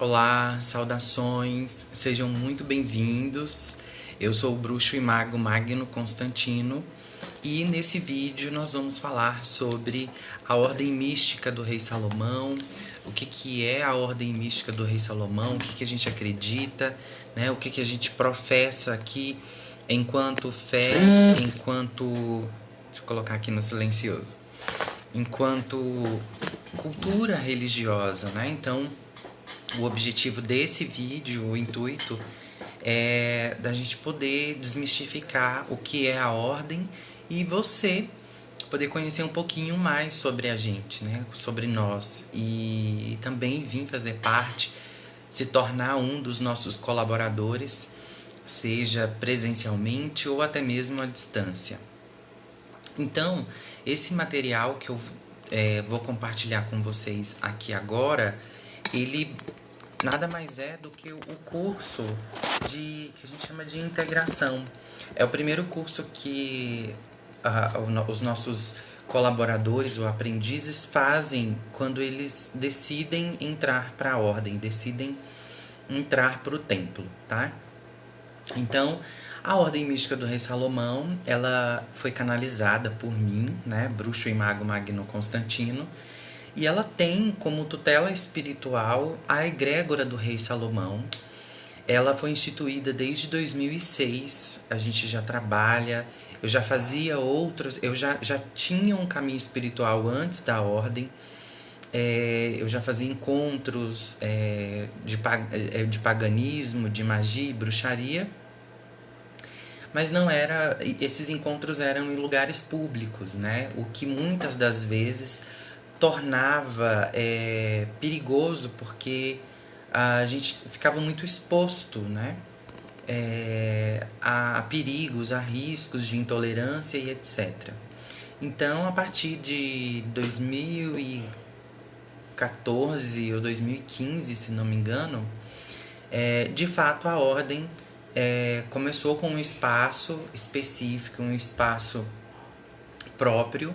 Olá, saudações, sejam muito bem-vindos. Eu sou o bruxo e mago Magno Constantino e nesse vídeo nós vamos falar sobre a ordem mística do Rei Salomão, o que é a ordem mística do Rei Salomão, o que a gente acredita, né? O que a gente professa aqui enquanto fé, enquanto. Deixa eu colocar aqui no silencioso. Enquanto cultura religiosa, né? Então, o objetivo desse vídeo, o intuito, é da gente poder desmistificar o que é a ordem e você poder conhecer um pouquinho mais sobre a gente, né? Sobre nós. E também vir fazer parte, se tornar um dos nossos colaboradores, seja presencialmente ou até mesmo à distância. Então, esse material que eu vou compartilhar com vocês aqui agora, ele nada mais é do que o curso que a gente chama de integração. É o primeiro curso que os nossos colaboradores ou aprendizes fazem quando eles decidem entrar para a ordem, decidem entrar para o templo, tá? Então, a Ordem Mística do Rei Salomão, ela foi canalizada por mim, né, bruxo e mago Magno Constantino, e ela tem como tutela espiritual a egrégora do Rei Salomão. Ela foi instituída desde 2006, a gente já trabalha, eu já fazia outros, eu já tinha um caminho espiritual antes da ordem, eu já fazia encontros de paganismo, de magia e bruxaria, mas não era. Esses encontros eram em lugares públicos, né? O que muitas das vezes tornava perigoso, porque a gente ficava muito exposto, né? A perigos, a riscos de intolerância e etc. Então, a partir de 2014 ou 2015, se não me engano, de fato a ordem começou com um espaço específico, um espaço próprio,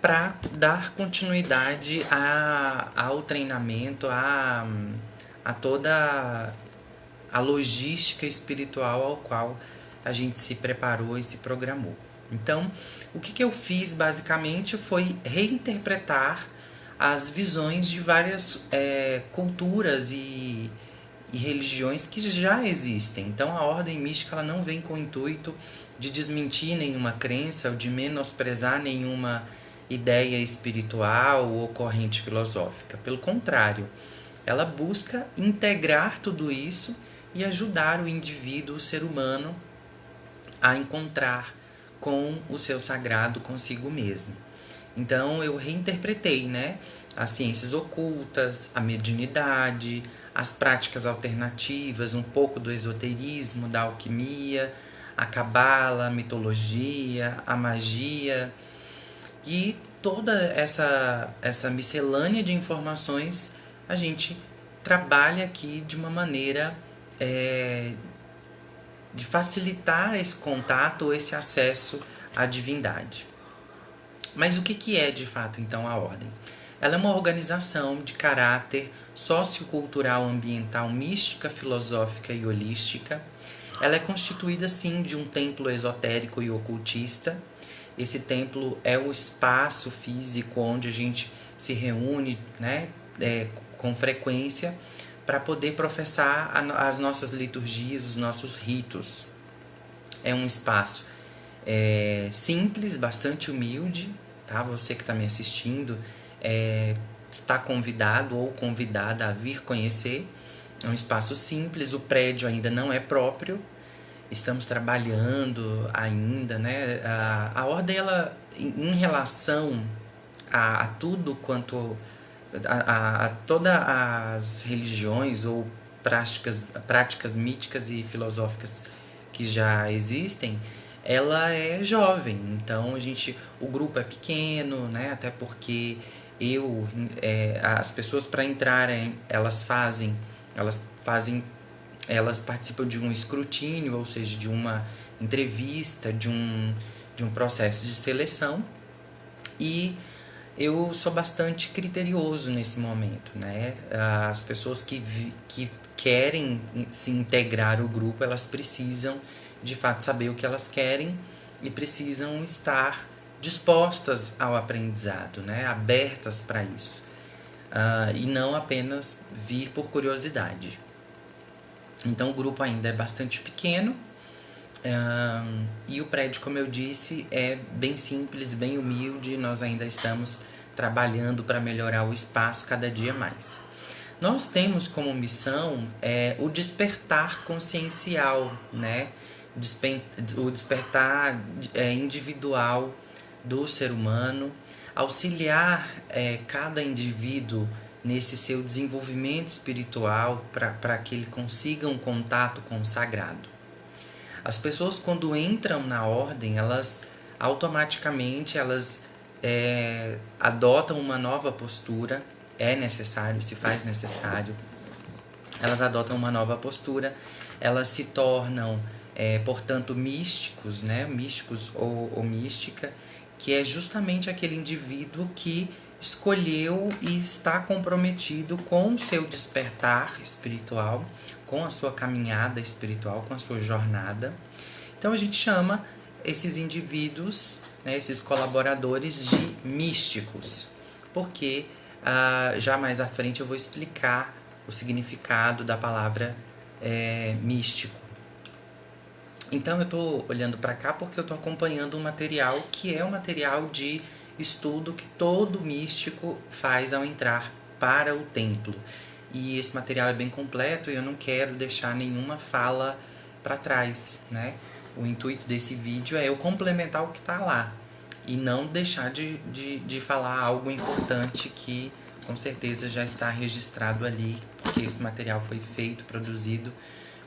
para dar continuidade ao treinamento, a toda a logística espiritual ao qual a gente se preparou e se programou. Então, o que eu fiz basicamente foi reinterpretar as visões de várias culturas e religiões que já existem. Então, a ordem mística ela não vem com o intuito de desmentir nenhuma crença ou de menosprezar nenhuma ideia espiritual ou corrente filosófica. Pelo contrário, ela busca integrar tudo isso e ajudar o indivíduo, o ser humano, a encontrar com o seu sagrado consigo mesmo. Então eu reinterpretei, né, as ciências ocultas, a mediunidade, as práticas alternativas, um pouco do esoterismo, da alquimia, a cabala, a mitologia, a magia e toda essa miscelânea de informações a gente trabalha aqui de uma maneira de facilitar esse contato ou esse acesso à divindade. Mas o que é de fato então a ordem? Ela é uma organização de caráter sociocultural, ambiental, mística, filosófica e holística. Ela é constituída sim de um templo esotérico e ocultista. Esse templo é o espaço físico onde a gente se reúne, né, com frequência para poder professar as nossas liturgias, os nossos ritos. É um espaço simples, bastante humilde, tá? Você que está me assistindo está convidado ou convidada a vir conhecer. É um espaço simples, o prédio ainda não é próprio, estamos trabalhando ainda, né? A ordem, ela, em relação a tudo quanto a todas as religiões ou práticas míticas e filosóficas que já existem, ela é jovem. Então o grupo é pequeno, né? Até porque as pessoas para entrarem, elas participam de um escrutínio, ou seja, de uma entrevista, de um processo de seleção, e eu sou bastante criterioso nesse momento, né? As pessoas que querem se integrar ao grupo, elas precisam de fato saber o que elas querem e precisam estar dispostas ao aprendizado, né? Abertas para isso. E não apenas vir por curiosidade. Então o grupo ainda é bastante pequeno, e o prédio, como eu disse, é bem simples, bem humilde. Nós ainda estamos trabalhando para melhorar o espaço cada dia mais. Nós temos como missão o despertar consciencial, né? O despertar individual do ser humano, auxiliar cada indivíduo nesse seu desenvolvimento espiritual para que ele consiga um contato com o sagrado. As pessoas, quando entram na ordem, elas automaticamente adotam uma nova postura. É necessário, se faz necessário. Elas adotam uma nova postura, elas se tornam, portanto, místicos, né? Místicos ou mística, que é justamente aquele indivíduo que escolheu e está comprometido com o seu despertar espiritual, com a sua caminhada espiritual, com a sua jornada. Então a gente chama esses indivíduos, né, esses colaboradores, de místicos, porque já mais à frente eu vou explicar o significado da palavra místico. Então eu estou olhando para cá porque eu estou acompanhando um material que é um material de estudo que todo místico faz ao entrar para o templo. E esse material é bem completo e eu não quero deixar nenhuma fala para trás, né? O intuito desse vídeo é eu complementar o que está lá e não deixar de falar algo importante que com certeza já está registrado ali, porque esse material foi feito, produzido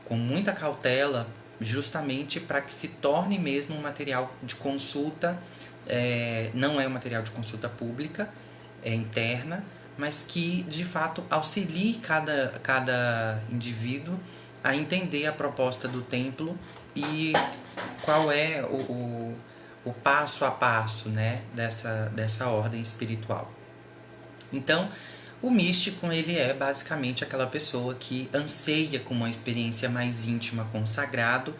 com muita cautela, justamente para que se torne mesmo um material de consulta. Não é um material de consulta pública, é interna, mas que de fato auxilie cada indivíduo a entender a proposta do templo e qual é o passo a passo, né, dessa ordem espiritual. Então, o místico, ele é basicamente aquela pessoa que anseia com uma experiência mais íntima com o sagrado,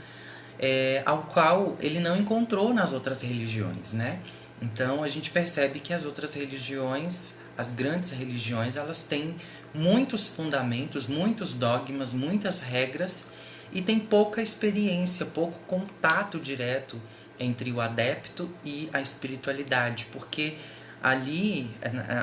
ao qual ele não encontrou nas outras religiões, né? Então a gente percebe que as outras religiões, as grandes religiões, elas têm muitos fundamentos, muitos dogmas, muitas regras e tem pouca experiência, pouco contato direto entre o adepto e a espiritualidade, porque ali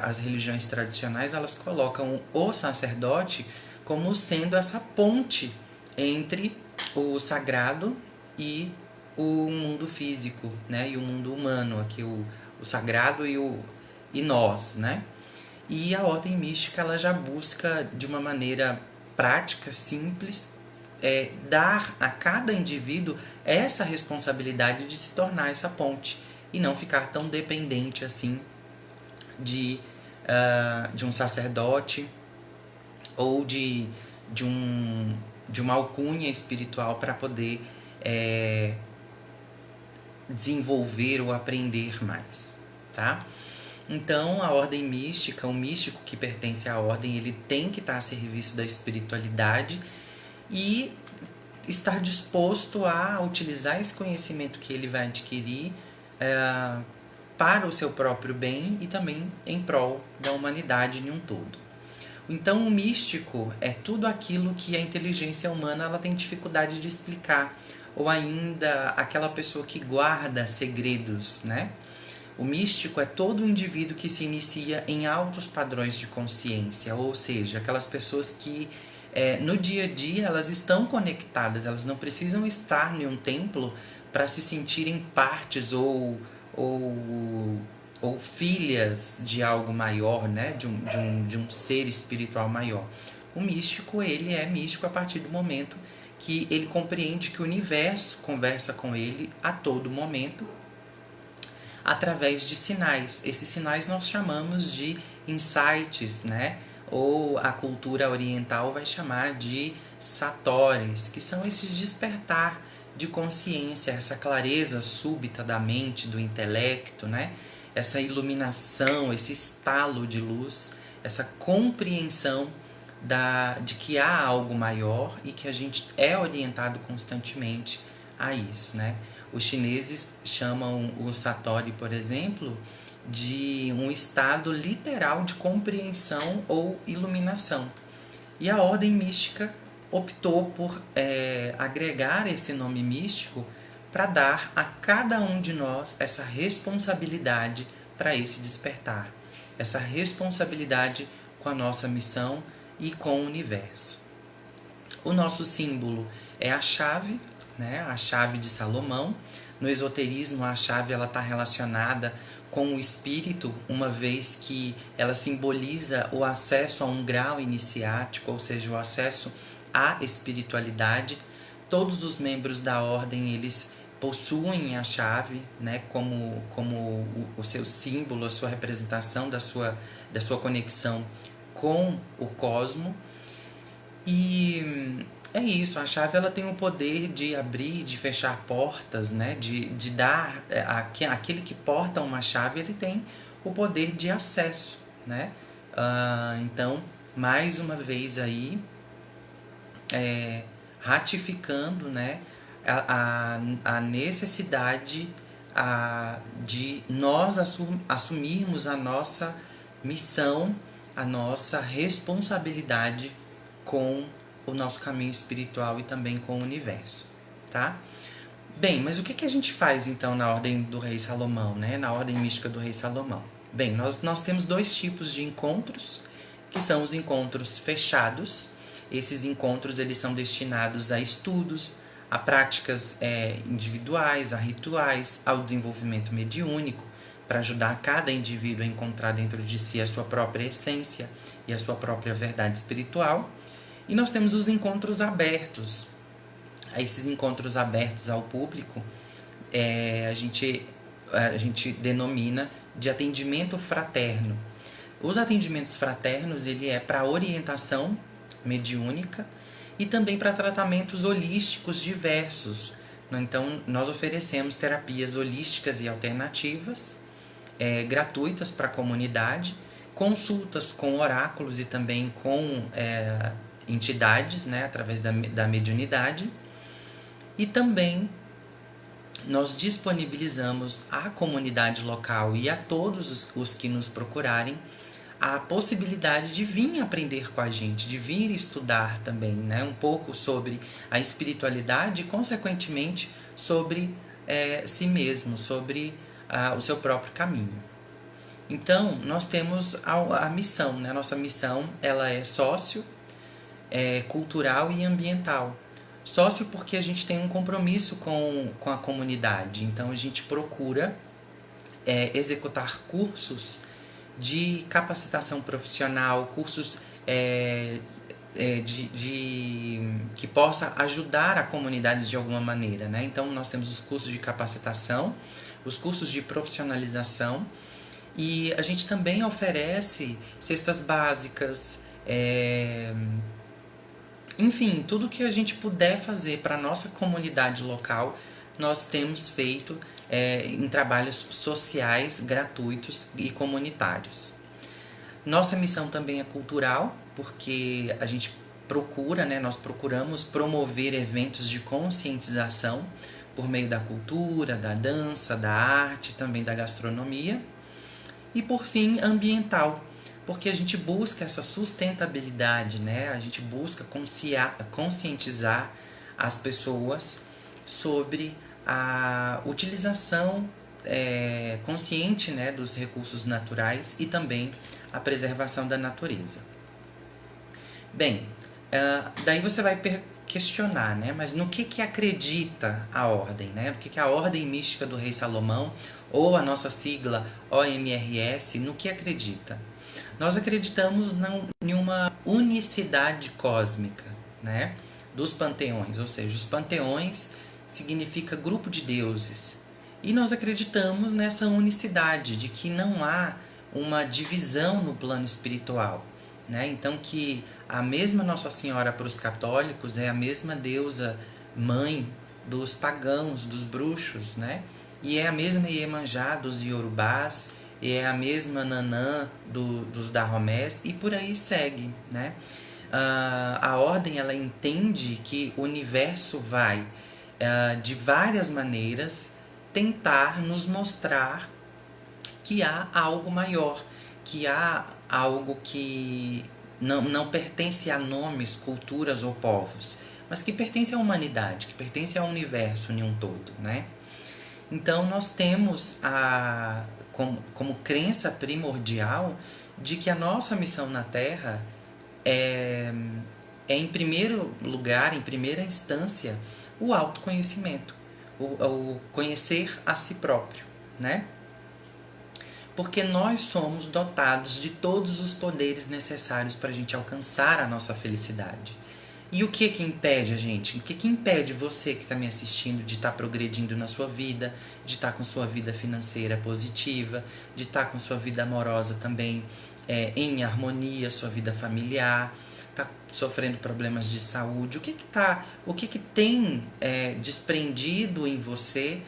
as religiões tradicionais, elas colocam o sacerdote como sendo essa ponte entre o sagrado e o mundo físico, né? E o mundo humano, aqui o sagrado e nós, né? E a ordem mística, ela já busca de uma maneira prática, simples, dar a cada indivíduo essa responsabilidade de se tornar essa ponte e não ficar tão dependente assim de um sacerdote ou de uma alcunha espiritual para poder desenvolver ou aprender mais, tá? Então, a ordem mística, o místico que pertence à ordem, ele tem que estar a serviço da espiritualidade e estar disposto a utilizar esse conhecimento que ele vai adquirir para o seu próprio bem e também em prol da humanidade em um todo. Então, o místico é tudo aquilo que a inteligência humana ela tem dificuldade de explicar, ou ainda aquela pessoa que guarda segredos, né? O místico é todo indivíduo que se inicia em altos padrões de consciência, ou seja, aquelas pessoas que no dia a dia elas estão conectadas, elas não precisam estar em um templo para se sentirem partes ou filhas de algo maior, né? de um ser espiritual maior. O místico, ele é místico a partir do momento que ele compreende que o universo conversa com ele a todo momento através de sinais. Esses sinais nós chamamos de insights, né? Ou a cultura oriental vai chamar de satóris, que são esses despertar de consciência, essa clareza súbita da mente, do intelecto, né? essa iluminação, esse estalo de luz, essa compreensão de que há algo maior e que a gente é orientado constantemente a isso, né? Os chineses chamam o Satori, por exemplo, de um estado literal de compreensão ou iluminação. E a ordem mística optou por agregar esse nome místico para dar a cada um de nós essa responsabilidade para esse despertar, essa responsabilidade com a nossa missão e com o universo. O nosso símbolo é a chave, né? A chave de Salomão. No esoterismo, a chave está relacionada com o espírito, uma vez que ela simboliza o acesso a um grau iniciático, ou seja, o acesso à espiritualidade. Todos os membros da ordem, eles possuem a chave, né, como o seu símbolo, a sua representação da sua conexão com o cosmo. E é isso, a chave ela tem o poder de abrir, de fechar portas, né, de dar, aquele que porta uma chave, ele tem o poder de acesso, né? Então, mais uma vez aí, ratificando, né, a necessidade de nós assumirmos a nossa missão, a nossa responsabilidade com o nosso caminho espiritual e também com o universo, tá? Bem, mas o que a gente faz então na ordem do rei Salomão, né? Na ordem mística do rei Salomão? Bem, nós temos dois tipos de encontros, que são os encontros fechados. Esses encontros eles são destinados a estudos, a práticas individuais, a rituais, ao desenvolvimento mediúnico, para ajudar cada indivíduo a encontrar dentro de si a sua própria essência e a sua própria verdade espiritual. E nós temos os encontros abertos. Esses encontros abertos ao público, a gente denomina de atendimento fraterno. Os atendimentos fraternos, ele é para orientação mediúnica e também para tratamentos holísticos diversos. Então, nós oferecemos terapias holísticas e alternativas, gratuitas para a comunidade, consultas com oráculos e também com entidades, né, através da mediunidade. E também nós disponibilizamos à comunidade local e a todos os que nos procurarem a possibilidade de vir aprender com a gente, de vir estudar também, né, um pouco sobre a espiritualidade e, consequentemente, sobre si mesmo, sobre o seu próprio caminho. Então, nós temos a missão, né? A nossa missão ela é sócio, cultural e ambiental. Sócio porque a gente tem um compromisso com a comunidade, então a gente procura executar cursos de capacitação profissional, cursos que possa ajudar a comunidade de alguma maneira, né? Então nós temos os cursos de capacitação, os cursos de profissionalização, e a gente também oferece cestas básicas, enfim, tudo que a gente puder fazer para a nossa comunidade local, nós temos feito em trabalhos sociais, gratuitos e comunitários. Nossa missão também é cultural, porque a gente procura, né, nós procuramos promover eventos de conscientização por meio da cultura, da dança, da arte, também da gastronomia. E por fim, ambiental, porque a gente busca essa sustentabilidade, né? A gente busca conscientizar as pessoas sobre a utilização consciente, né, dos recursos naturais e também a preservação da natureza. Bem, daí você vai questionar, né? Mas no que acredita a ordem, né? O que a ordem mística do rei Salomão, ou a nossa sigla OMRS, no que acredita? Nós acreditamos em uma unicidade cósmica, né, dos panteões, ou seja, os panteões significa grupo de deuses. E nós acreditamos nessa unicidade, de que não há uma divisão no plano espiritual, né? Então que a mesma Nossa Senhora para os católicos é a mesma deusa mãe dos pagãos, dos bruxos, né? E é a mesma Iemanjá dos iorubás e é a mesma Nanã dos Dharomés, e por aí segue, né? A ordem, ela entende que o universo vai, de várias maneiras, tentar nos mostrar que há algo maior, que há algo que não pertence a nomes, culturas ou povos, mas que pertence à humanidade, que pertence ao universo em um todo, né? Então nós temos como crença primordial de que a nossa missão na Terra é em primeiro lugar, em primeira instância, o autoconhecimento, o conhecer a si próprio, né? Porque nós somos dotados de todos os poderes necessários para a gente alcançar a nossa felicidade. E o que impede a gente? O que impede você que está me assistindo de estar progredindo na sua vida, de estar com sua vida financeira positiva, de estar com sua vida amorosa também em harmonia, sua vida familiar, está sofrendo problemas de saúde? O que tem desprendido em você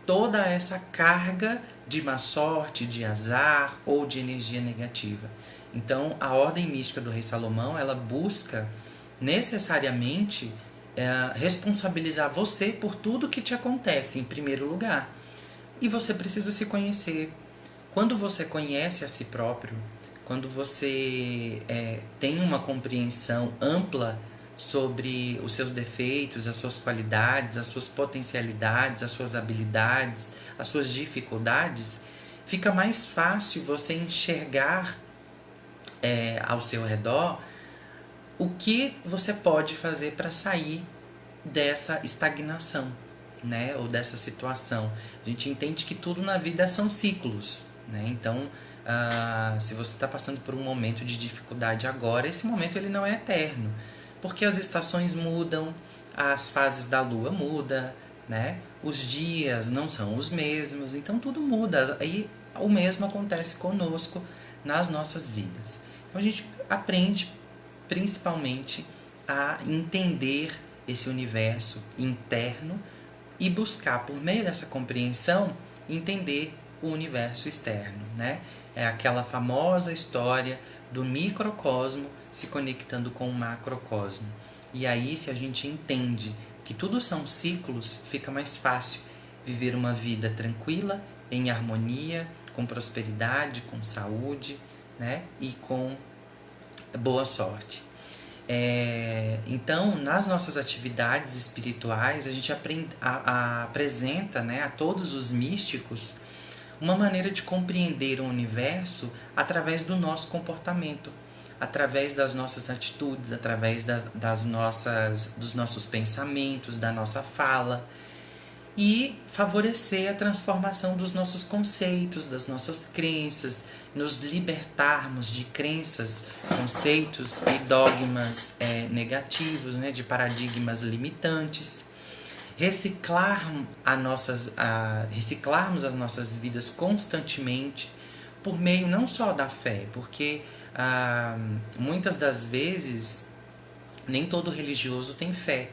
toda essa carga de má sorte, de azar ou de energia negativa? Então, a ordem mística do Rei Salomão, ela busca necessariamente responsabilizar você por tudo que te acontece, em primeiro lugar. E você precisa se conhecer. Quando você conhece a si próprio, quando você tem uma compreensão ampla sobre os seus defeitos, as suas qualidades, as suas potencialidades, as suas habilidades, as suas dificuldades, fica mais fácil você enxergar ao seu redor o que você pode fazer para sair dessa estagnação, né? Ou dessa situação. A gente entende que tudo na vida são ciclos, né? Então, se você está passando por um momento de dificuldade agora, esse momento ele não é eterno, porque as estações mudam, as fases da lua mudam, né? Os dias não são os mesmos, então tudo muda. E o mesmo acontece conosco nas nossas vidas. Então a gente aprende principalmente a entender esse universo interno e buscar, por meio dessa compreensão, entender o universo externo, né? É aquela famosa história do microcosmo se conectando com o macrocosmo. E aí, se a gente entende que tudo são ciclos, fica mais fácil viver uma vida tranquila, em harmonia, com prosperidade, com saúde, né? E com boa sorte. Então, nas nossas atividades espirituais, a gente apresenta, né, a todos os místicos uma maneira de compreender o universo através do nosso comportamento, através das nossas atitudes, através dos nossos pensamentos, da nossa fala, e favorecer a transformação dos nossos conceitos, das nossas crenças, nos libertarmos de crenças, conceitos e dogmas negativos, né, de paradigmas limitantes, reciclarmos as nossas vidas constantemente por meio não só da fé, porque muitas das vezes nem todo religioso tem fé.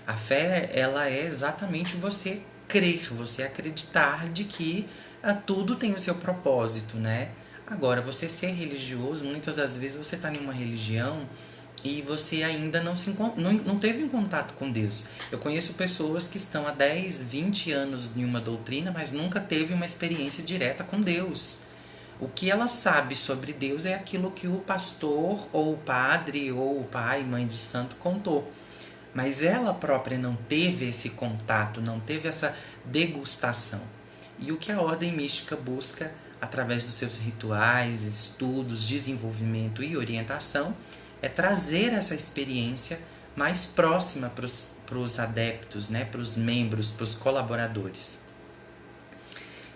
A fé, ela é exatamente você crer, você acreditar de que tudo tem o seu propósito, né? Agora, você ser religioso, muitas das vezes você está em uma religião e você ainda não teve um contato com Deus. Eu conheço pessoas que estão há 10, 20 anos em uma doutrina, mas nunca teve uma experiência direta com Deus. O que ela sabe sobre Deus é aquilo que o pastor, ou o padre, ou o pai, mãe de santo contou. Mas ela própria não teve esse contato, não teve essa degustação. E o que a ordem mística busca, através dos seus rituais, estudos, desenvolvimento e orientação, é trazer essa experiência mais próxima para os adeptos, né? Para os membros, para os colaboradores.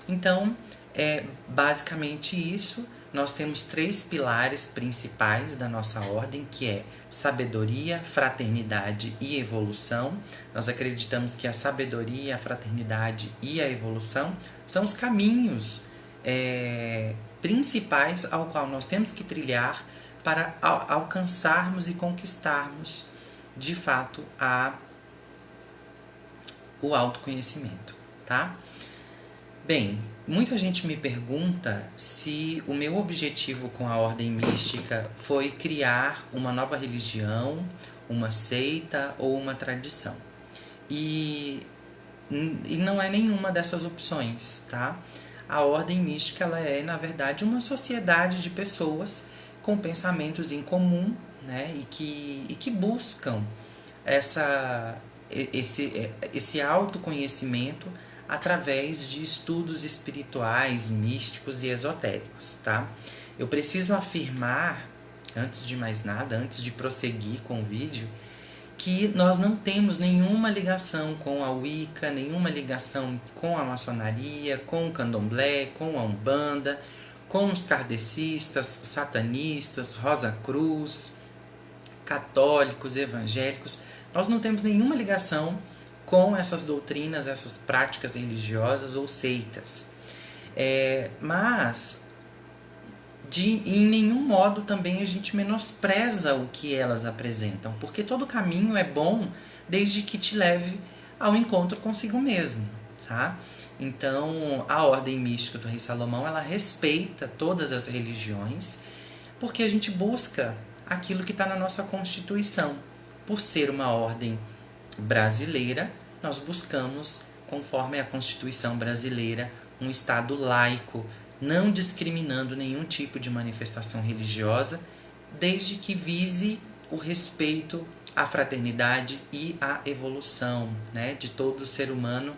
Então, é basicamente isso. Nós temos 3 pilares principais da nossa ordem, que é sabedoria, fraternidade e evolução. Nós acreditamos que a sabedoria, a fraternidade e a evolução são os caminhos principais ao qual nós temos que trilhar para alcançarmos e conquistarmos, de fato, o autoconhecimento, tá? Bem, Muita gente me pergunta se o meu objetivo com a ordem mística foi criar uma nova religião, uma seita ou uma tradição. E, e não é nenhuma dessas opções, tá? A ordem mística ela é, na verdade, uma sociedade de pessoas com pensamentos em comum, né? E que buscam esse autoconhecimento através de estudos espirituais, místicos e esotéricos, tá? Eu preciso afirmar, antes de mais nada, antes de prosseguir com o vídeo, que nós não temos nenhuma ligação com a Wicca, nenhuma ligação com a maçonaria, com o candomblé, com a Umbanda, com os kardecistas, satanistas, Rosa Cruz, católicos, evangélicos. Nós não temos nenhuma ligação com essas doutrinas, essas práticas religiosas ou seitas. Mas em nenhum modo também a gente menospreza o que elas apresentam, porque todo caminho é bom desde que te leve ao encontro consigo mesmo, tá? Então, a ordem mística do Rei Salomão, ela respeita todas as religiões, porque a gente busca aquilo que está na nossa Constituição. Por ser uma ordem brasileira, nós buscamos, conforme a Constituição brasileira, um Estado laico, não discriminando nenhum tipo de manifestação religiosa, desde que vise o respeito à fraternidade e à evolução, né, de todo ser humano,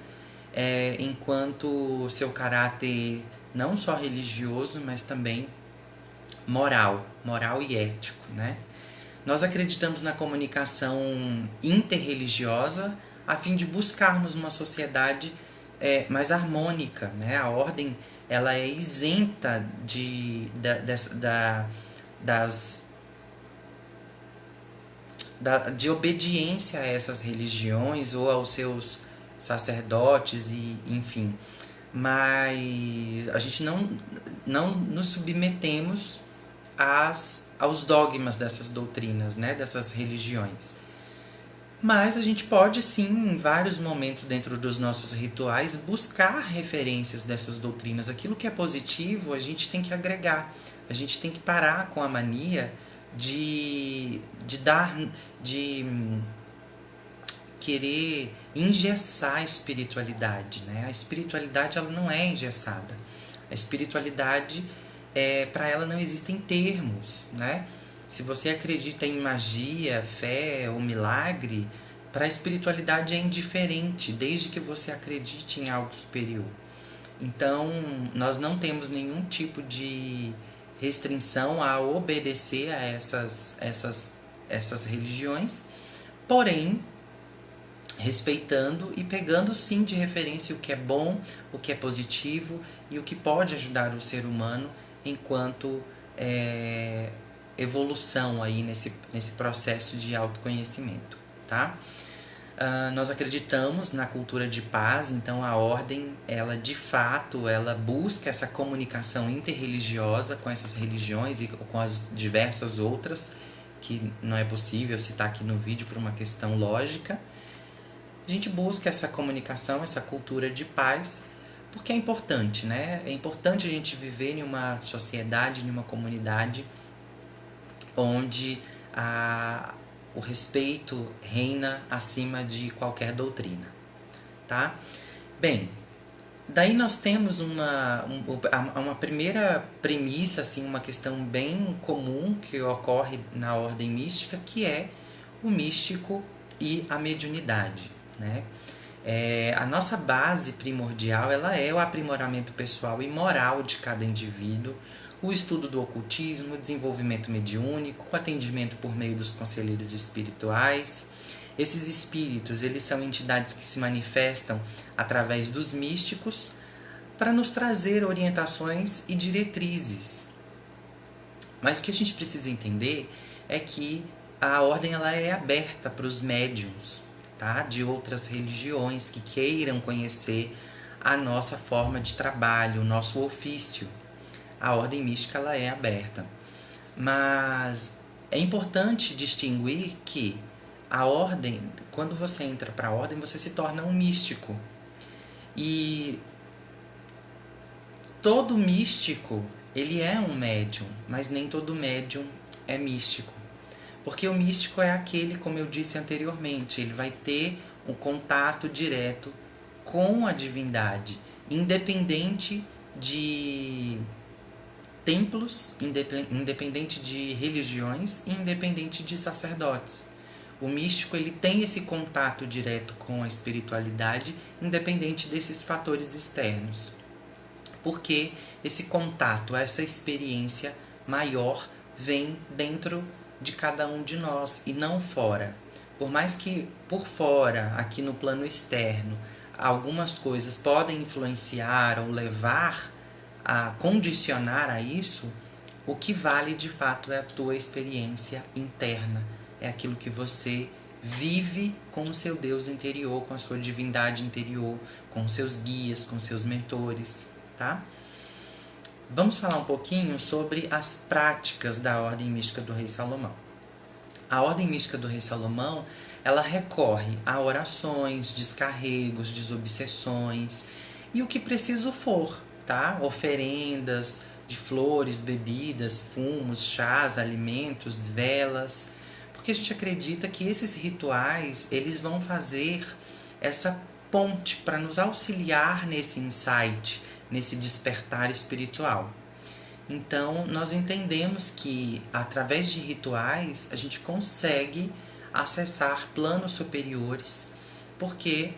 enquanto seu caráter não só religioso, mas também moral e ético, né? Nós acreditamos na comunicação interreligiosa a fim de buscarmos uma sociedade mais harmônica, né? A ordem ela é isenta de obediência a essas religiões ou aos seus sacerdotes e enfim, mas a gente não nos submetemos aos dogmas dessas doutrinas, né, dessas religiões. Mas a gente pode sim, em vários momentos dentro dos nossos rituais, buscar referências dessas doutrinas. Aquilo que é positivo, a gente tem que agregar. A gente tem que parar com a mania de querer engessar a espiritualidade, né? A espiritualidade ela não é engessada. A espiritualidade, para ela não existem termos, né? Se você acredita em magia, fé ou milagre, para a espiritualidade é indiferente, desde que você acredite em algo superior. Então, nós não temos nenhum tipo de restrição a obedecer a essas religiões, porém, respeitando e pegando sim de referência o que é bom, o que é positivo e o que pode ajudar o ser humano enquanto evolução aí nesse processo de autoconhecimento, tá? Nós acreditamos na cultura de paz, então a ordem, ela de fato, ela busca essa comunicação interreligiosa com essas religiões e com as diversas outras, que não é possível citar aqui no vídeo por uma questão lógica. A gente busca essa comunicação, essa cultura de paz, porque é importante, né? É importante a gente viver em uma sociedade, em uma comunidade onde o respeito reina acima de qualquer doutrina, tá? Bem, daí nós temos uma primeira premissa, assim, uma questão bem comum que ocorre na ordem mística, que é o místico e a mediunidade, né? A nossa base primordial ela é o aprimoramento pessoal e moral de cada indivíduo, o estudo do ocultismo, o desenvolvimento mediúnico, o atendimento por meio dos conselheiros espirituais. Esses espíritos, eles são entidades que se manifestam através dos místicos para nos trazer orientações e diretrizes. Mas o que a gente precisa entender é que a ordem ela é aberta para os médiuns, tá? De outras religiões que queiram conhecer a nossa forma de trabalho, o nosso ofício. A ordem mística ela é aberta. Mas é importante distinguir que a ordem, quando você entra para a ordem, você se torna um místico. E todo místico, ele é um médium, mas nem todo médium é místico. Porque o místico é aquele, como eu disse anteriormente, ele vai ter um contato direto com a divindade, independente de templos, independente de religiões e independente de sacerdotes. O místico, ele tem esse contato direto com a espiritualidade, independente desses fatores externos. Porque esse contato, essa experiência maior vem dentro de cada um de nós e não fora. Por mais que por fora, aqui no plano externo, algumas coisas podem influenciar ou levar a condicionar a isso, o que vale de fato é a tua experiência interna, é aquilo que você vive com o seu Deus interior, com a sua divindade interior, com seus guias, com seus mentores, tá? Vamos falar um pouquinho sobre as práticas da Ordem Mística do Rei Salomão. A Ordem Mística do Rei Salomão, ela recorre a orações, descarregos, desobsessões e o que preciso for, tá? Oferendas de flores, bebidas, fumos, chás, alimentos, velas, porque a gente acredita que esses rituais, eles vão fazer essa ponte para nos auxiliar nesse insight, nesse despertar espiritual. Então, nós entendemos que, através de rituais, a gente consegue acessar planos superiores, porque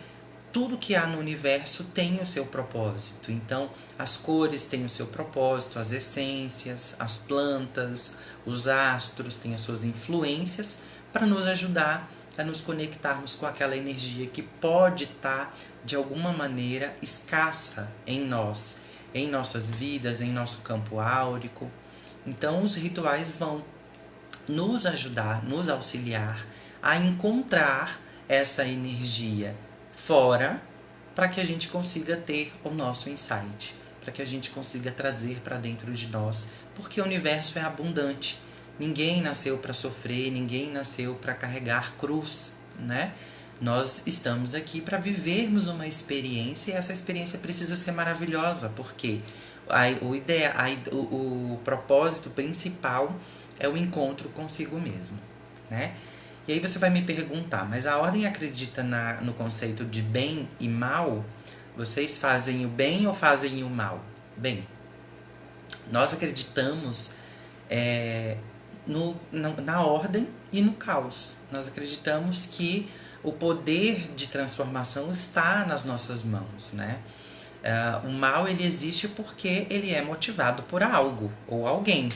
tudo que há no universo tem o seu propósito. Então, as cores têm o seu propósito, as essências, as plantas, os astros têm as suas influências para nos ajudar a nos conectarmos com aquela energia que pode estar, de alguma maneira, escassa em nós, em nossas vidas, em nosso campo áurico. Então, os rituais vão nos ajudar, nos auxiliar a encontrar essa energia fora, para que a gente consiga ter o nosso insight, para que a gente consiga trazer para dentro de nós, porque o universo é abundante. Ninguém nasceu para sofrer, ninguém nasceu para carregar cruz, né? Nós estamos aqui para vivermos uma experiência e essa experiência precisa ser maravilhosa, porque o propósito principal é o encontro consigo mesmo, né? E aí você vai me perguntar, mas a ordem acredita no conceito de bem e mal? Vocês fazem o bem ou fazem o mal? Bem, nós acreditamos na ordem e no caos. Nós acreditamos que o poder de transformação está nas nossas mãos, né? O mal, ele existe porque ele é motivado por algo ou alguém.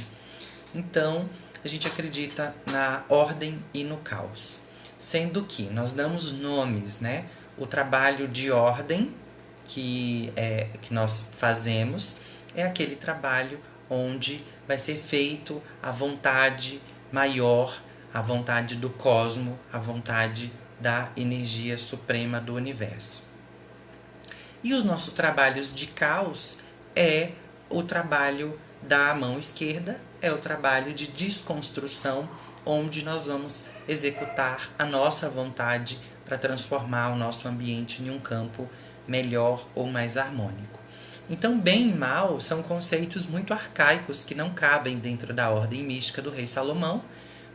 Então, a gente acredita na ordem e no caos. Sendo que nós damos nomes, né? O trabalho de ordem que nós fazemos é aquele trabalho onde vai ser feito a vontade maior, a vontade do cosmo, a vontade da energia suprema do universo. E os nossos trabalhos de caos é o trabalho da mão esquerda, é o trabalho de desconstrução, onde nós vamos executar a nossa vontade para transformar o nosso ambiente em um campo melhor ou mais harmônico. Então, bem e mal são conceitos muito arcaicos que não cabem dentro da ordem mística do Rei Salomão,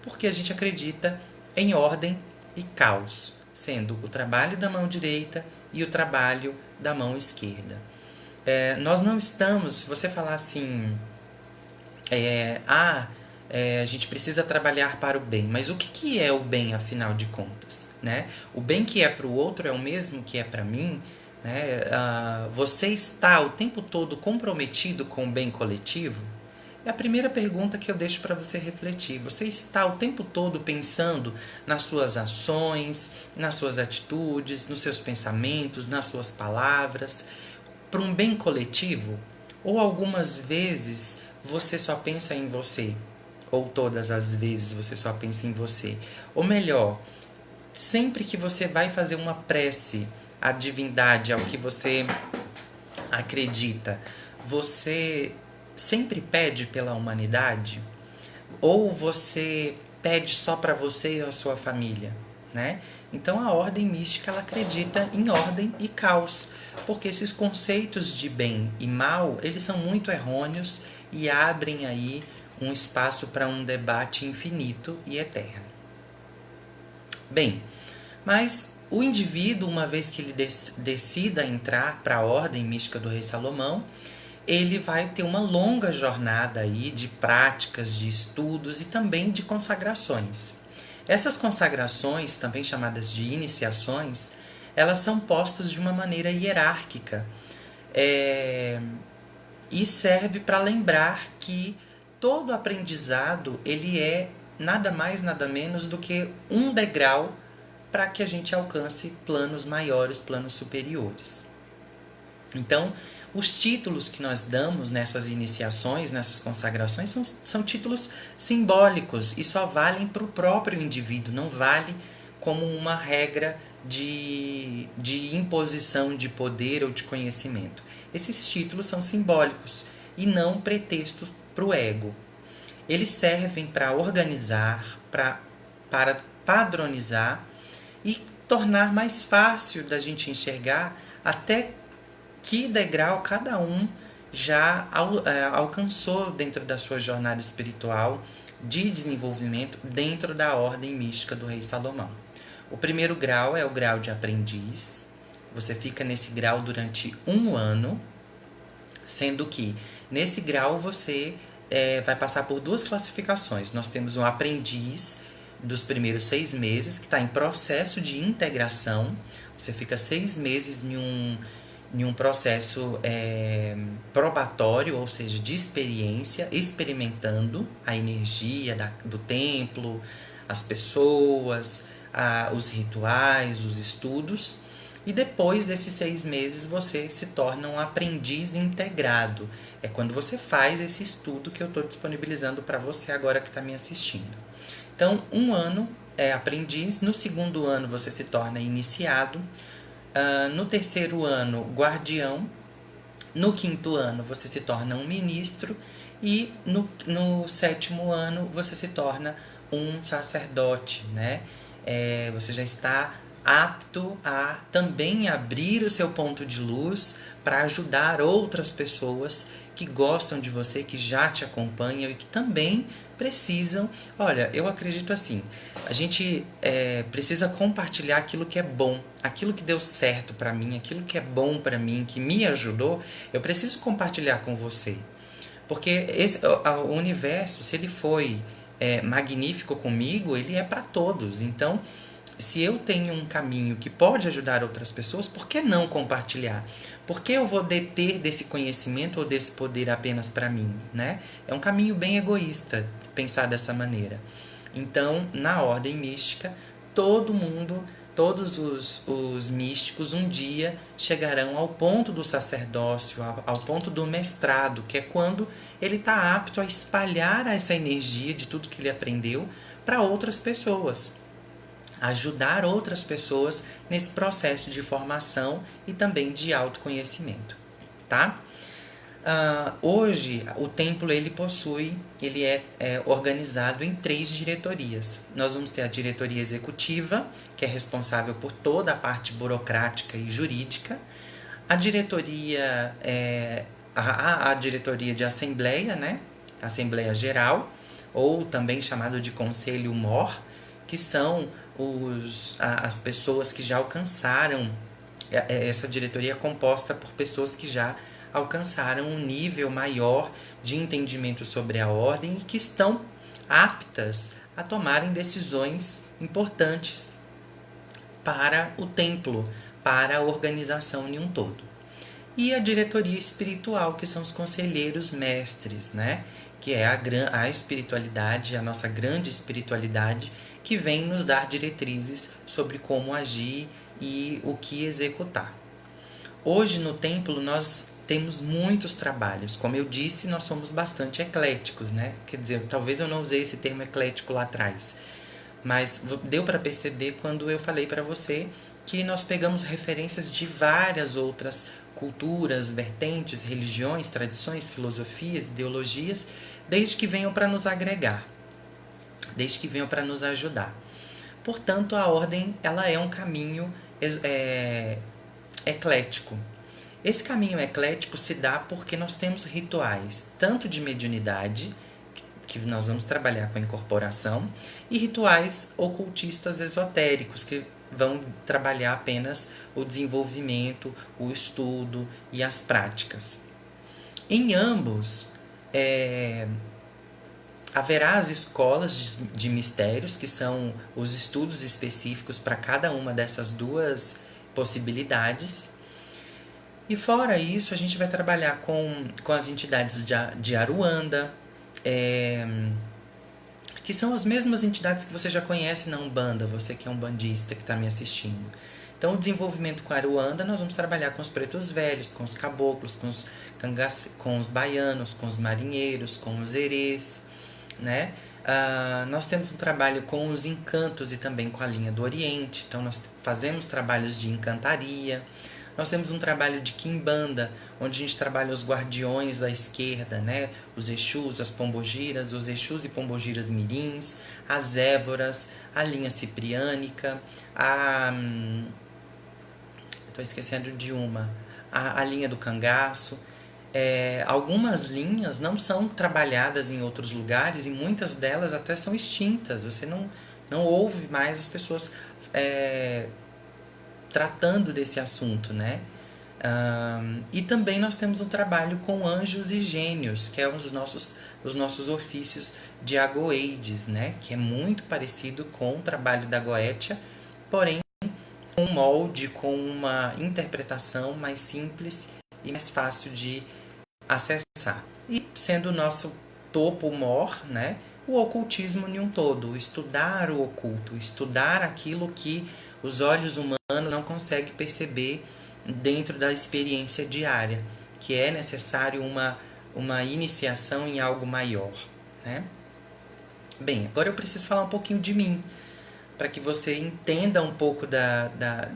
porque a gente acredita em ordem e caos, sendo o trabalho da mão direita e o trabalho da mão esquerda. Nós não estamos, se você falar assim, a gente precisa trabalhar para o bem, mas o que é o bem, afinal de contas, né? O bem que é para o outro é o mesmo que é para mim, né? Você está o tempo todo comprometido com o bem coletivo? É a primeira pergunta que eu deixo para você refletir. Você está o tempo todo pensando nas suas ações, nas suas atitudes, nos seus pensamentos, nas suas palavras, para um bem coletivo? Ou algumas vezes você só pensa em você? Ou todas as vezes você só pensa em você? Ou melhor, sempre que você vai fazer uma prece à divindade, ao que você acredita, você sempre pede pela humanidade? Ou você pede só para você e a sua família? né? Então a ordem mística ela acredita em ordem e caos, porque esses conceitos de bem e mal, eles são muito errôneos e abrem aí um espaço para um debate infinito e eterno. Bem, mas o indivíduo, uma vez que ele decida entrar para a ordem mística do rei Salomão, ele vai ter uma longa jornada aí de práticas, de estudos e também de consagrações. Essas consagrações, também chamadas de iniciações, elas são postas de uma maneira hierárquica e serve para lembrar que todo aprendizado ele é nada mais, nada menos do que um degrau para que a gente alcance planos maiores, planos superiores. Então, os títulos que nós damos nessas iniciações, nessas consagrações, são títulos simbólicos e só valem para o próprio indivíduo, não vale como uma regra de imposição de poder ou de conhecimento. Esses títulos são simbólicos e não pretextos para o ego. Eles servem para organizar, para padronizar e tornar mais fácil da gente enxergar até que degrau cada um já alcançou dentro da sua jornada espiritual de desenvolvimento dentro da ordem mística do rei Salomão. O primeiro grau é o grau de aprendiz. Você fica nesse grau durante 1 ano, sendo que nesse grau você vai passar por 2 classificações. Nós temos um aprendiz dos primeiros 6 meses, que está em processo de integração. Você fica 6 meses em um processo probatório, ou seja, de experiência, experimentando a energia do templo, as pessoas, os rituais, os estudos. E depois desses 6 meses você se torna um aprendiz integrado. É quando você faz esse estudo que eu estou disponibilizando para você agora que está me assistindo. Então, 1 ano é aprendiz, no 2º ano você se torna iniciado, no 3º ano, guardião, no 5º ano você se torna um ministro e no 7º ano você se torna um sacerdote, né? Você já está apto a também abrir o seu ponto de luz para ajudar outras pessoas que gostam de você, que já te acompanham e que também precisam. Olha, eu acredito assim, a gente precisa compartilhar aquilo que é bom, aquilo que deu certo para mim, aquilo que é bom para mim, que me ajudou, eu preciso compartilhar com você. Porque o universo, se ele foi magnífico comigo, ele é para todos. Então, se eu tenho um caminho que pode ajudar outras pessoas, por que não compartilhar? Por que eu vou deter desse conhecimento ou desse poder apenas para mim, né? É um caminho bem egoísta pensar dessa maneira. Então, na ordem mística, todo mundo, todos os místicos um dia chegarão ao ponto do sacerdócio, ao ponto do mestrado, que é quando ele está apto a espalhar essa energia de tudo que ele aprendeu para outras pessoas. Ajudar outras pessoas nesse processo de formação e também de autoconhecimento, tá? Hoje o templo ele é organizado em 3 diretorias. Nós vamos ter a diretoria executiva, que é responsável por toda a parte burocrática e jurídica, a diretoria a diretoria de assembleia, né? Assembleia Geral, ou também chamado de Conselho Mor, que são as pessoas que já alcançaram. Essa diretoria é composta por pessoas que já alcançaram um nível maior de entendimento sobre a ordem e que estão aptas a tomarem decisões importantes para o templo, para a organização em um todo. E a diretoria espiritual, que são os conselheiros mestres, né? Que é a espiritualidade, a nossa grande espiritualidade, que vem nos dar diretrizes sobre como agir e o que executar. Hoje no templo nós temos muitos trabalhos. Como eu disse, nós somos bastante ecléticos, né? Quer dizer, talvez eu não usei esse termo eclético lá atrás, mas deu para perceber quando eu falei para você que nós pegamos referências de várias outras culturas, vertentes, religiões, tradições, filosofias, ideologias, desde que venham para nos agregar, desde que venham para nos ajudar. Portanto, a ordem ela é um caminho eclético. Esse caminho eclético se dá porque nós temos rituais, tanto de mediunidade, que nós vamos trabalhar com a incorporação, e rituais ocultistas esotéricos, que vão trabalhar apenas o desenvolvimento, o estudo e as práticas. Em ambos, haverá as escolas de mistérios, que são os estudos específicos para cada uma dessas duas possibilidades. E fora isso, a gente vai trabalhar com as entidades de Aruanda, que são as mesmas entidades que você já conhece na Umbanda, você que é um bandista que está me assistindo. Então, o desenvolvimento com a Aruanda, nós vamos trabalhar com os pretos velhos, com os caboclos, com os baianos, com os marinheiros, com os erês, né? Nós temos um trabalho com os encantos e também com a linha do Oriente. Então, nós fazemos trabalhos de encantaria. Nós temos um trabalho de quimbanda, onde a gente trabalha os guardiões da esquerda, né? Os exus, as pombogiras, os exus e pombogiras mirins, as évoras, a linha cipriânica, estou esquecendo de uma, a linha do cangaço. Algumas linhas não são trabalhadas em outros lugares e muitas delas até são extintas. Você não ouve mais as pessoas tratando desse assunto, né? E também nós temos um trabalho com anjos e gênios, que é um dos nossos ofícios de Agoeides, né? Que é muito parecido com o trabalho da Goetia, porém com um molde, com uma interpretação mais simples e mais fácil de acessar. E sendo o nosso topo mor, né? O ocultismo em um todo, estudar o oculto, estudar aquilo que os olhos humanos não conseguem perceber dentro da experiência diária, que é necessário uma iniciação em algo maior, né? Bem, agora eu preciso falar um pouquinho de mim, para que você entenda um pouco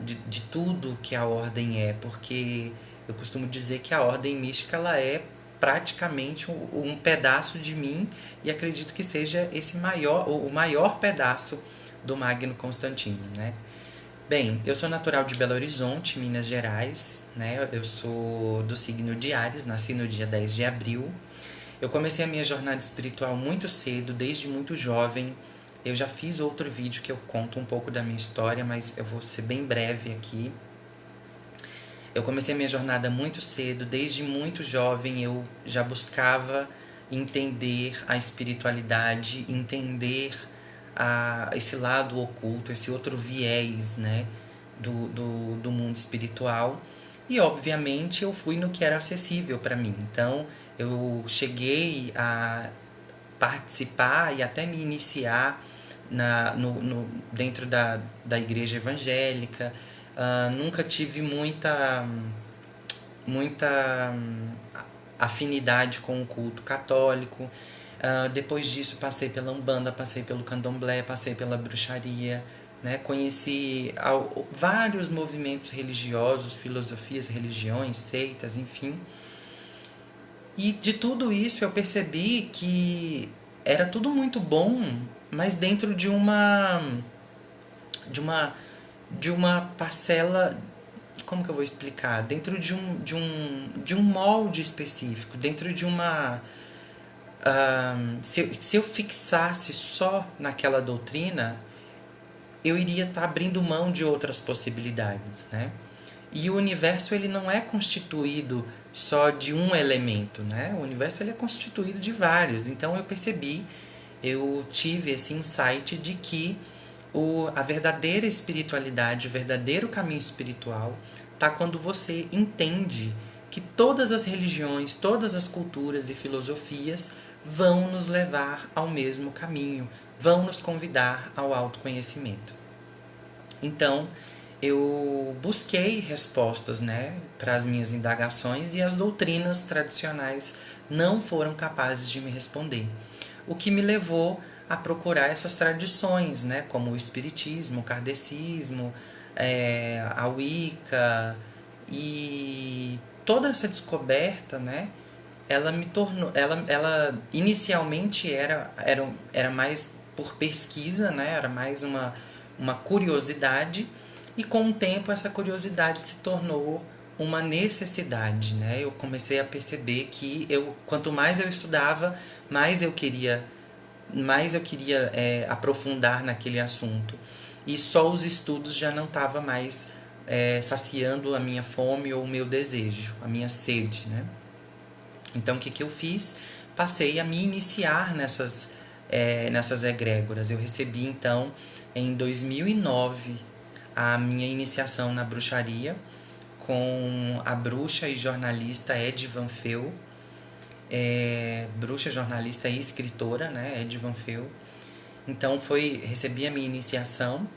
de tudo que a ordem é, porque eu costumo dizer que a ordem mística ela é praticamente um pedaço de mim, e acredito que seja o maior pedaço do Magno Constantino, né? Bem, eu sou natural de Belo Horizonte, Minas Gerais, né? Eu sou do signo de Áries, nasci no dia 10 de abril. Eu comecei a minha jornada espiritual muito cedo, desde muito jovem. Eu já fiz outro vídeo que eu conto um pouco da minha história, mas eu vou ser bem breve aqui. Eu comecei a minha jornada muito cedo, desde muito jovem eu já buscava entender a espiritualidade, entender esse lado oculto, esse outro viés, né, do mundo espiritual. E, obviamente, eu fui no que era acessível para mim. Então, eu cheguei a participar e até me iniciar dentro da igreja evangélica. Nunca tive muita afinidade com o culto católico. Depois disso passei pela Umbanda, passei pelo Candomblé, passei pela bruxaria, né? Conheci vários movimentos religiosos, filosofias, religiões, seitas, enfim. E de tudo isso eu percebi que era tudo muito bom, mas dentro de uma parcela, como que eu vou explicar? Dentro de um molde específico, dentro de uma... se eu fixasse só naquela doutrina, eu iria estar abrindo mão de outras possibilidades, né? E o universo ele não é constituído só de um elemento, né? O universo ele é constituído de vários. Então eu tive esse insight de que a verdadeira espiritualidade, o verdadeiro caminho espiritual está quando você entende que todas as religiões, todas as culturas e filosofias vão nos levar ao mesmo caminho, vão nos convidar ao autoconhecimento. Então, eu busquei respostas, né, para as minhas indagações, e as doutrinas tradicionais não foram capazes de me responder. O que me levou a procurar essas tradições, né, como o espiritismo, o kardecismo, a Wicca, e toda essa descoberta, né, ela me tornou, ela inicialmente era mais por pesquisa, né, era mais uma curiosidade, e com o tempo essa curiosidade se tornou uma necessidade, né? Eu comecei a perceber que quanto mais eu estudava, mais eu queria aprofundar naquele assunto. E só os estudos já não estavam mais saciando a minha fome ou o meu desejo, a minha sede, né? Então, o que eu fiz? Passei a me iniciar nessas egrégoras. Eu recebi, então, em 2009, a minha iniciação na bruxaria com a bruxa e jornalista Ed Van Feel, bruxa, jornalista e escritora, né, Ed Van Feel. Então recebi a minha iniciação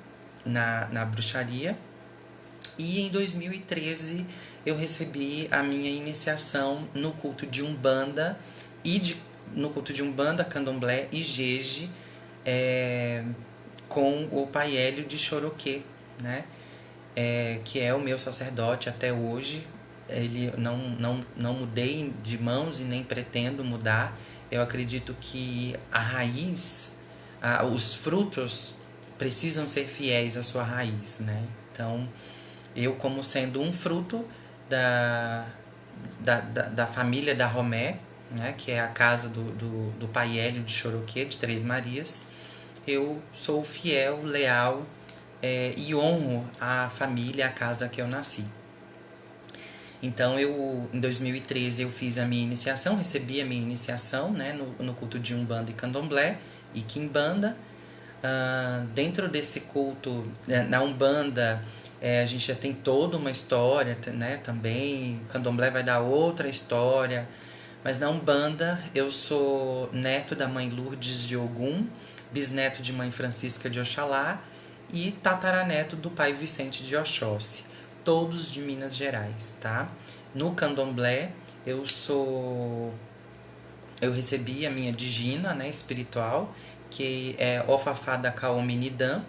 na bruxaria, e em 2013 eu recebi a minha iniciação no culto de Umbanda no culto de Umbanda, Candomblé e Jeje, com o Pai Hélio de Choroquê, né? Que é o meu sacerdote até hoje. Ele não mudei de mãos e nem pretendo mudar. Eu acredito que a raiz, os frutos precisam ser fiéis à sua raiz, né? Então, eu, como sendo um fruto da família da Romé, né, que é a casa do Pai Hélio de Choroquê, de Três Marias, eu sou fiel, leal, e honro a família, a casa que eu nasci. Então, em 2013, eu fiz a minha iniciação, recebi a minha iniciação, né, no culto de Umbanda e Candomblé e Quimbanda. Dentro desse culto, na Umbanda, a gente já tem toda uma história, né, também. Candomblé vai dar outra história. Mas na Umbanda, eu sou neto da mãe Lourdes de Ogum, bisneto de mãe Francisca de Oxalá e tataraneto do pai Vicente de Oxóssi, todos de Minas Gerais, tá? No Candomblé, eu recebi a minha digina, né, espiritual, que é Ofafá da Kaominidã.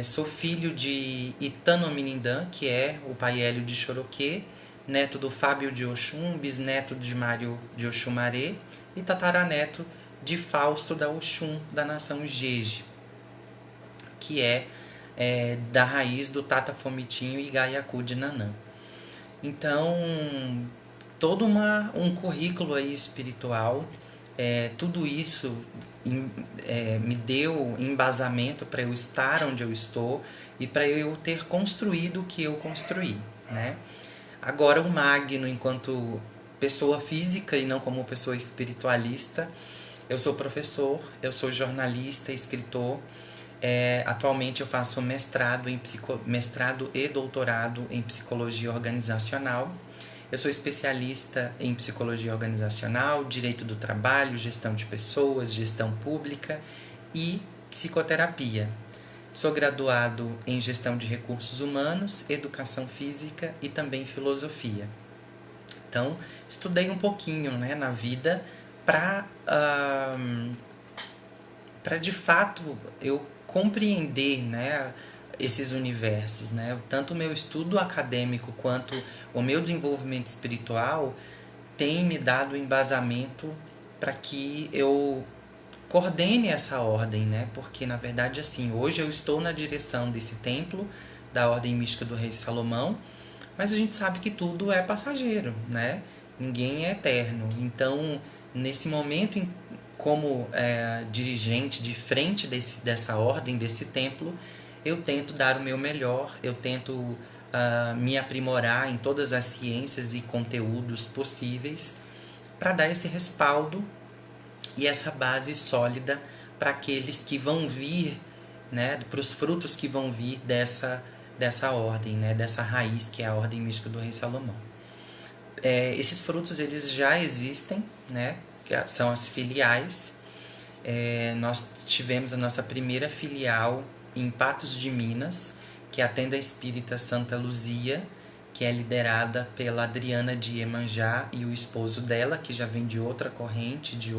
Sou filho de Itanominindan, que é o Pai Hélio de Choroquê, neto do Fábio de Oxum, bisneto de Mário de Oxumaré e tataraneto de Fausto da Oxum, da nação Jeje, que é da raiz do Tata Fomitinho e Gaiacu de Nanã. Então, todo um currículo aí espiritual, tudo isso me deu embasamento para eu estar onde eu estou e para eu ter construído o que eu construí, né? Agora, o Magno, enquanto pessoa física e não como pessoa espiritualista, eu sou professor, eu sou jornalista, escritor. Atualmente eu faço mestrado e doutorado em psicologia organizacional. Eu sou especialista em psicologia organizacional, direito do trabalho, gestão de pessoas, gestão pública e psicoterapia. Sou graduado em gestão de recursos humanos, educação física e também filosofia. Então, estudei um pouquinho, né, na vida para de fato eu compreender, né, esses universos, né? Tanto o meu estudo acadêmico quanto o meu desenvolvimento espiritual tem me dado embasamento para que eu coordene essa ordem, né? Porque, na verdade, assim, hoje eu estou na direção desse templo da Ordem Mística do Rei Salomão, mas a gente sabe que tudo é passageiro, né? Ninguém é eterno. Então, nesse momento, como dirigente de frente dessa ordem, desse templo, eu tento dar o meu melhor, eu tento me aprimorar em todas as ciências e conteúdos possíveis para dar esse respaldo e essa base sólida para aqueles que vão vir, né, para os frutos que vão vir dessa ordem, né, dessa raiz que é a Ordem Mística do Rei Salomão. Esses frutos eles já existem, né, que são as filiais. Nós tivemos a nossa primeira filial em Patos de Minas, que é a Tenda Espírita Santa Luzia, que é liderada pela Adriana de Iemanjá e o esposo dela, que já vem de outra corrente, de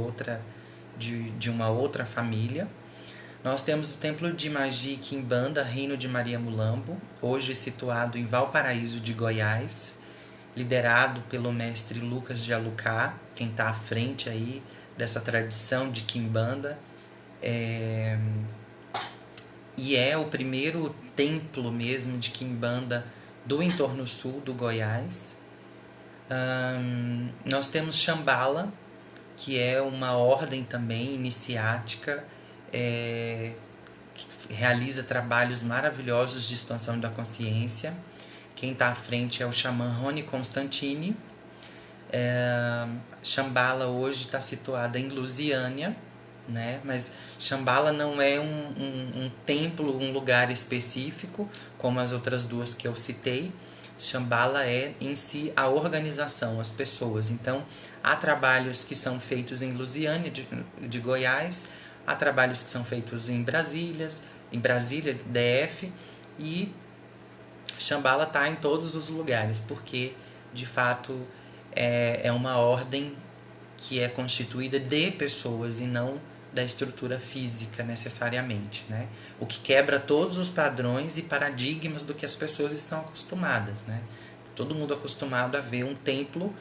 uma outra família. Nós temos o Templo de Magia e Quimbanda, Reino de Maria Mulambo, hoje situado em Valparaíso de Goiás, liderado pelo mestre Lucas de Alucá, quem está à frente aí dessa tradição de Quimbanda. e é o primeiro templo mesmo de quimbanda do entorno sul do Goiás. Nós temos Xambala, que é uma ordem também iniciática, que realiza trabalhos maravilhosos de expansão da consciência. Quem está à frente é o xamã Rony Constantini. Xambala hoje está situada em Lusiânia, né? Mas Xambala não é um templo, um lugar específico, como as outras duas que eu citei. Xambala é em si a organização, as pessoas. Então, há trabalhos que são feitos em Lusiânia, de Goiás, há trabalhos que são feitos em Brasília, DF, e Xambala está em todos os lugares, porque, de fato, é uma ordem que é constituída de pessoas e não da estrutura física necessariamente, né? O que quebra todos os padrões e paradigmas do que as pessoas estão acostumadas, né? Todo mundo acostumado a ver um templo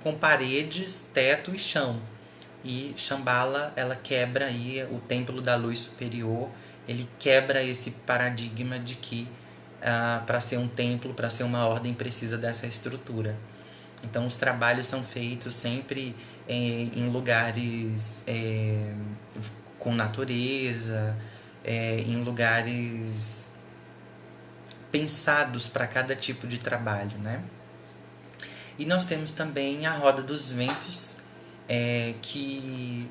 com paredes, teto e chão. E Xambala, ela quebra aí o templo da luz superior, ele quebra esse paradigma de que para ser um templo, para ser uma ordem, precisa dessa estrutura. Então, os trabalhos são feitos sempre em lugares com natureza, em lugares pensados para cada tipo de trabalho, né? E nós temos também a Roda dos Ventos, que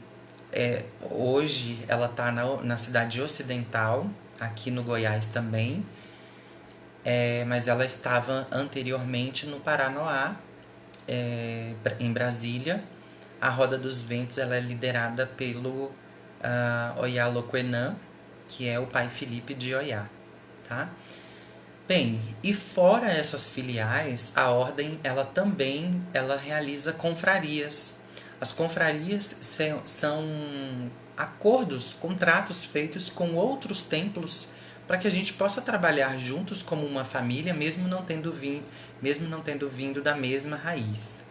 hoje ela está na cidade ocidental, aqui no Goiás também, mas ela estava anteriormente no Paranoá, em Brasília. A Roda dos Ventos ela é liderada pelo Oyá Loquenã, que é o pai Felipe de Oyá, tá? Bem, e fora essas filiais, a ordem ela também realiza confrarias. As confrarias são acordos, contratos feitos com outros templos para que a gente possa trabalhar juntos como uma família, mesmo não tendo vindo da mesma raiz.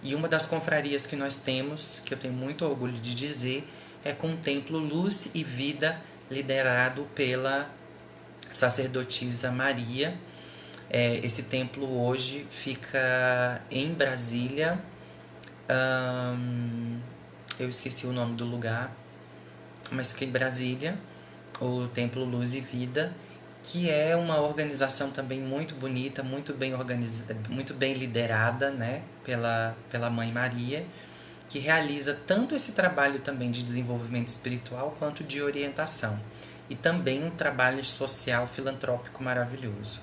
E uma das confrarias que nós temos, que eu tenho muito orgulho de dizer, é com o Templo Luz e Vida, liderado pela sacerdotisa Maria. Esse templo hoje fica em Brasília. Eu esqueci o nome do lugar, mas fica em Brasília, o Templo Luz e Vida, que é uma organização também muito bonita, muito bem organizada, muito bem liderada, né, pela Mãe Maria, que realiza tanto esse trabalho também de desenvolvimento espiritual quanto de orientação. E também um trabalho social filantrópico maravilhoso,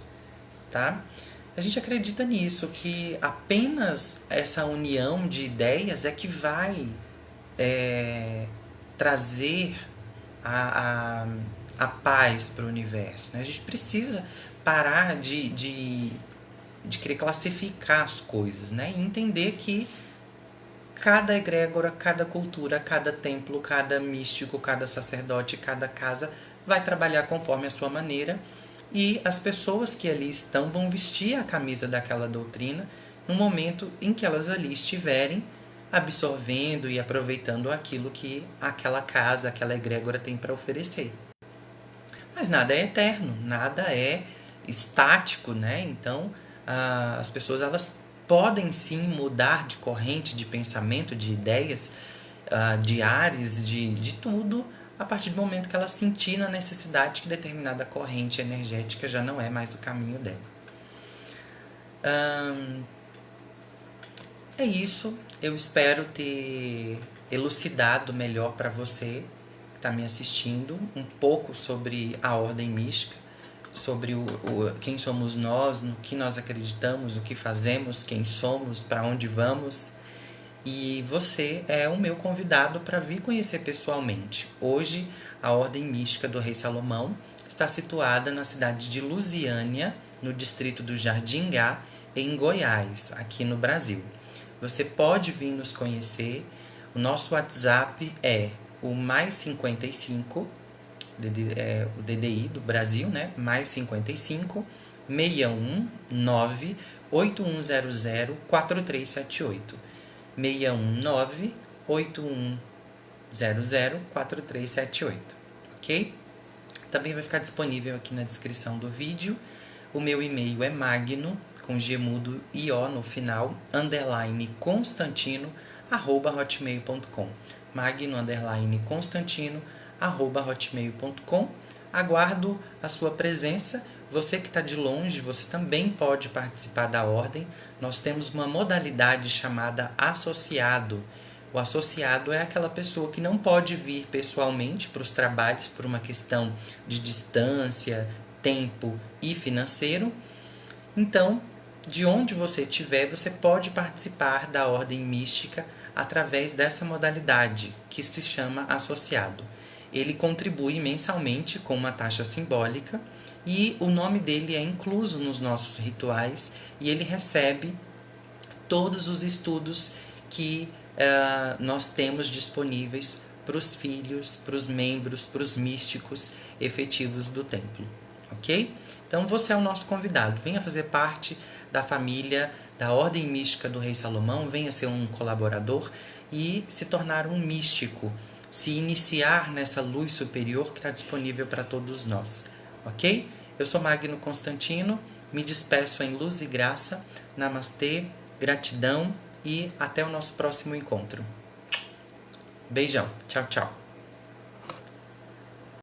tá? A gente acredita nisso, que apenas essa união de ideias é que vai trazer a paz para o universo, né? A gente precisa parar de querer classificar as coisas, né? E entender que cada egrégora, cada cultura, cada templo, cada místico, cada sacerdote, cada casa vai trabalhar conforme a sua maneira, e as pessoas que ali estão vão vestir a camisa daquela doutrina no momento em que elas ali estiverem absorvendo e aproveitando aquilo que aquela casa, aquela egrégora tem para oferecer. Mas nada é eterno, nada é estático, né? Então, as pessoas elas podem sim mudar de corrente, de pensamento, de ideias, de ares, de tudo, a partir do momento que ela sentir na necessidade que determinada corrente energética já não é mais o caminho dela. É isso. Eu espero ter elucidado melhor para você que está me assistindo um pouco sobre a ordem mística, sobre quem somos nós, no que nós acreditamos, o que fazemos, quem somos, para onde vamos. E você é o meu convidado para vir conhecer pessoalmente. Hoje, a Ordem Mística do Rei Salomão está situada na cidade de Lusiânia, no distrito do Jardingá, em Goiás, aqui no Brasil. Você pode vir nos conhecer. O nosso WhatsApp é o mais 55, o DDI do Brasil, né? Mais 55 619 8100 4378. 619-8100-4378, ok? Também vai ficar disponível aqui na descrição do vídeo. O meu e-mail é magno, com G mudo e O no final, _constantino@hotmail.com. magno_constantino@hotmail.com. Aguardo a sua presença. Você que está de longe, você também pode participar da ordem. Nós temos uma modalidade chamada associado. O associado é aquela pessoa que não pode vir pessoalmente para os trabalhos por uma questão de distância, tempo e financeiro. Então, de onde você estiver, você pode participar da ordem mística através dessa modalidade, que se chama associado. Ele contribui mensalmente com uma taxa simbólica e o nome dele é incluso nos nossos rituais e ele recebe todos os estudos que nós temos disponíveis para os filhos, para os membros, para os místicos efetivos do templo, ok? Então você é o nosso convidado, venha fazer parte da família da Ordem Mística do Rei Salomão, venha ser um colaborador e se tornar um místico, se iniciar nessa luz superior que está disponível para todos nós, ok? Eu sou Magno Constantino, me despeço em luz e graça, namastê, gratidão e até o nosso próximo encontro. Beijão, tchau, tchau.